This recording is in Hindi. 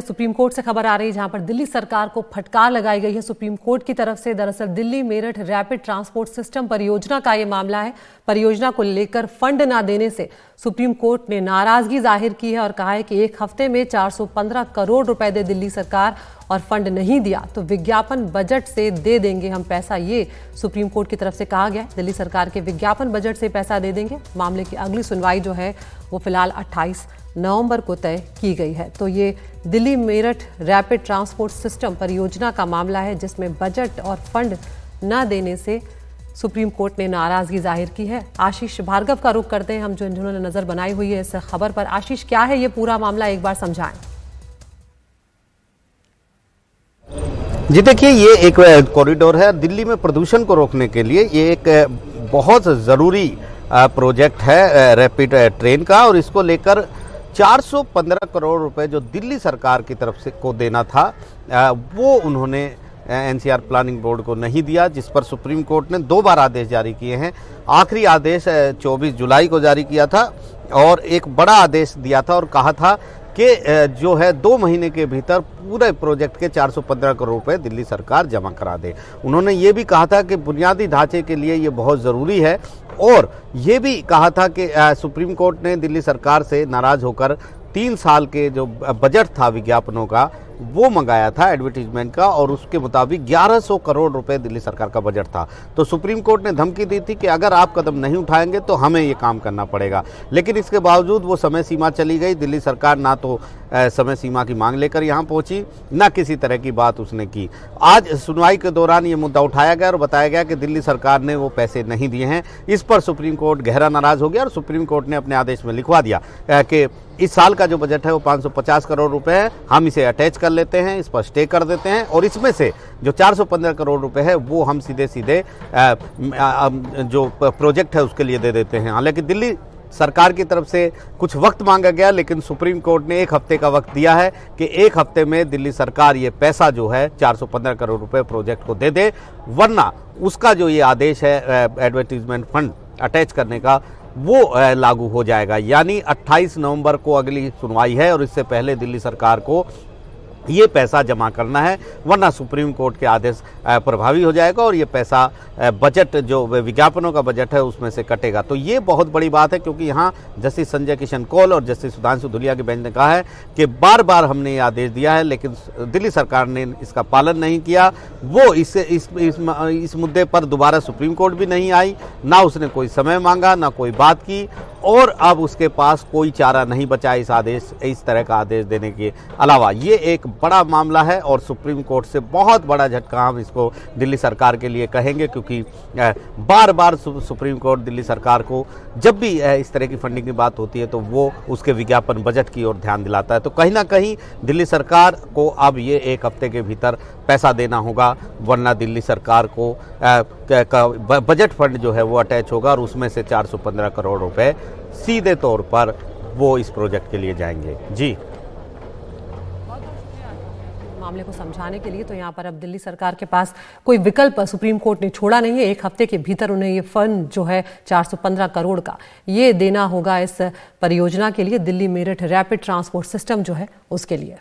सुप्रीम कोर्ट से खबर आ रही है जहां पर दिल्ली सरकार को फटकार लगाई गई है सुप्रीम कोर्ट की तरफ से। दरअसल Delhi Meerut rapid transport system परियोजना का ये मामला है। परियोजना को लेकर फंड ना देने से सुप्रीम कोर्ट ने नाराजगी जाहिर की है और कहा है कि एक हफ्ते में 415 करोड़ रुपए दे दिल्ली सरकार और फंड नहीं दिया तो विज्ञापन बजट से दे देंगे हम पैसा। ये सुप्रीम कोर्ट की तरफ से कहा गया है, दिल्ली सरकार के विज्ञापन बजट से पैसा दे देंगे। मामले की अगली सुनवाई जो है वो फिलहाल 28 नवंबर को तय की गई है। तो ये Delhi Meerut rapid transport system परियोजना का मामला है जिसमें बजट और फंड न देने से सुप्रीम कोर्ट ने नाराजगी जाहिर की है। आशीष भार्गव का रुख करते हैं हम, जो जिन्होंने नजर बनाई हुई है इस खबर पर। आशीष, क्या है ये पूरा मामला, एक बार समझाएं। जी देखिए, ये एक कॉरिडोर है दिल्ली में प्रदूषण को रोकने के लिए। ये एक बहुत ज़रूरी प्रोजेक्ट है रैपिड ट्रेन का, और इसको लेकर 415 करोड़ रुपए जो दिल्ली सरकार की तरफ से को देना था वो उन्होंने एनसीआर प्लानिंग बोर्ड को नहीं दिया, जिस पर सुप्रीम कोर्ट ने 2 बार आदेश जारी किए हैं। आखिरी आदेश 24 जुलाई को जारी किया था और एक बड़ा आदेश दिया था और कहा था कि जो है 2 महीने के भीतर पूरे प्रोजेक्ट के 415 करोड़ रुपए दिल्ली सरकार जमा करा दे। उन्होंने ये भी कहा था कि बुनियादी ढांचे के लिए ये बहुत ज़रूरी है, और ये भी कहा था कि सुप्रीम कोर्ट ने दिल्ली सरकार से नाराज़ होकर 3 साल के जो बजट था विज्ञापनों का वो मंगाया था, एडवर्टीजमेंट का, और उसके मुताबिक 1100 करोड़ रुपए दिल्ली सरकार का बजट था। तो सुप्रीम कोर्ट ने धमकी दी थी कि अगर आप कदम नहीं उठाएंगे तो हमें ये काम करना पड़ेगा। लेकिन इसके बावजूद वो समय सीमा चली गई। दिल्ली सरकार ना तो समय सीमा की मांग लेकर यहाँ पहुंची, ना किसी तरह की बात उसने की। आज सुनवाई के दौरान ये मुद्दा उठाया गया और बताया गया कि दिल्ली सरकार ने वो पैसे नहीं दिए हैं। इस पर सुप्रीम कोर्ट गहरा नाराज हो गया और सुप्रीम कोर्ट ने अपने आदेश में लिखवा दिया कि इस साल का जो बजट है वो 550 करोड़ रुपए है, हम इसे अटैच कर लेते हैं, इस पर स्टे कर देते हैं, और इसमें से जो 415 करोड़ रुपए है वो हम सीधे सीधे जो प्रोजेक्ट है उसके लिए दे देते हैं। हालांकि दिल्ली सरकार की तरफ से कुछ वक्त मांगा गया, लेकिन सुप्रीम कोर्ट ने 1 हफ्ते का वक्त दिया है कि 1 हफ्ते में दिल्ली सरकार ये पैसा जो है 415 करोड़ रुपए प्रोजेक्ट को दे दे, वरना उसका जो ये आदेश है एडवर्टीजमेंट फंड अटैच करने का वो लागू हो जाएगा। यानी 28 नवंबर को अगली सुनवाई है और इससे पहले दिल्ली सरकार को ये पैसा जमा करना है, वरना सुप्रीम कोर्ट के आदेश प्रभावी हो जाएगा और ये पैसा बजट जो विज्ञापनों का बजट है उसमें से कटेगा। तो ये बहुत बड़ी बात है, क्योंकि यहाँ जस्टिस संजय किशन कौल और जस्टिस सुधांशु धूलिया की बेंच ने कहा है कि बार बार हमने ये आदेश दिया है लेकिन दिल्ली सरकार ने इसका पालन नहीं किया। वो इस मुद्दे पर दोबारा सुप्रीम कोर्ट भी नहीं आई, ना उसने कोई समय मांगा, ना कोई बात की, और अब उसके पास कोई चारा नहीं बचा इस तरह का आदेश देने के अलावा। ये एक बड़ा मामला है और सुप्रीम कोर्ट से बहुत बड़ा झटका हम इसको दिल्ली सरकार के लिए कहेंगे, क्योंकि बार बार सुप्रीम कोर्ट दिल्ली सरकार को जब भी इस तरह की फंडिंग की बात होती है तो वो उसके विज्ञापन बजट की ओर ध्यान दिलाता है। तो कहीं ना कहीं दिल्ली सरकार को अब ये 1 हफ्ते के भीतर पैसा देना होगा, वरना दिल्ली सरकार को बजट फंड जो है वो अटैच होगा और उसमें से 415 करोड़ रुपए सीधे तौर पर वो इस प्रोजेक्ट के लिए जाएंगे। जी, मामले को समझाने के लिए तो यहाँ पर अब दिल्ली सरकार के पास कोई विकल्प सुप्रीम कोर्ट ने छोड़ा नहीं है। 1 हफ्ते के भीतर उन्हें ये फंड जो है 415 करोड़ का ये देना होगा इस परियोजना के लिए, Delhi Meerut rapid transport system जो है उसके लिए।